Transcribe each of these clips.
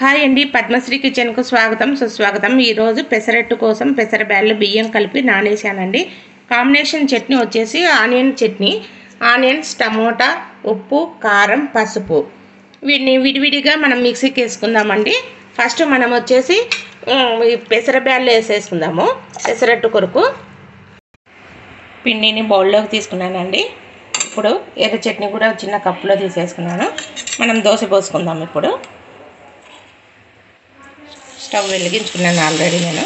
Hi అండి, పద్మశ్రీ కిచెన్కు స్వాగతం సుస్వాగతం. ఈరోజు పెసరట్టు కోసం పెసరబ్యాళ్ళు బియ్యం కలిపి నానేసానండి. కాంబినేషన్ చట్నీ వచ్చేసి ఆనియన్ చట్నీ, ఆనియన్స్, టమోటా, ఉప్పు, కారం, పసుపు. వీటిని విడివిడిగా మనం మిక్సీకి వేసుకుందామండి. ఫస్ట్ మనం వచ్చేసి పెసరబ్యాళ్ళు వేసేసుకుందాము. పెసరట్టు కొరకు పిండిని బౌల్లోకి తీసుకున్నానండి. ఇప్పుడు ఎర్ర చట్నీ కూడా చిన్న కప్పులో తీసేసుకున్నాను. మనం దోశ పోసుకుందాం. ఇప్పుడు స్టవ్ వెలిగించుకున్నాను ఆల్రెడీ నేను.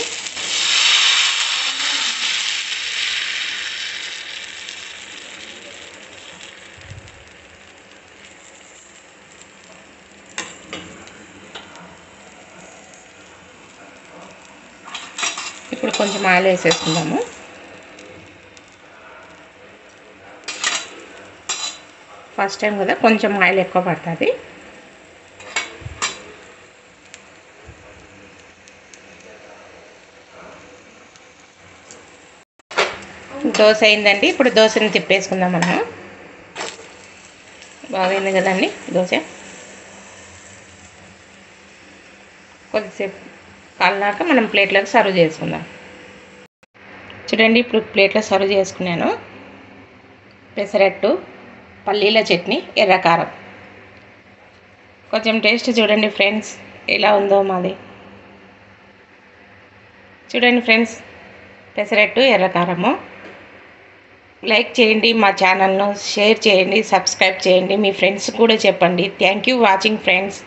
ఇప్పుడు కొంచెం ఆయిల్ వేసేసుకుందాము. ఫస్ట్ టైం కదా, కొంచెం ఆయిల్ ఎక్కువ పడుతుంది. దోశ అయిందండి. ఇప్పుడు దోశని తిప్పేసుకుందాం. మనం బాగైంది కదండి దోశ. కొద్దిసేపు కాలినాక మనం ప్లేట్లోకి సర్వ్ చేసుకుందాం. చూడండి, ఇప్పుడు ప్లేట్లో సర్వ్ చేసుకున్నాను. పెసరట్టు, పల్లీల చట్నీ, ఎర్రకారం. కొంచెం టేస్ట్ చూడండి ఫ్రెండ్స్, ఎలా ఉందో మాది. చూడండి ఫ్రెండ్స్, పెసరట్టు, ఎర్రకారము. లైక్ చేయండి, మా ఛానల్ను షేర్ చేయండి, సబ్స్క్రైబ్ చేయండి, మీ ఫ్రెండ్స్ కూడా చెప్పండి. Thank you watching friends.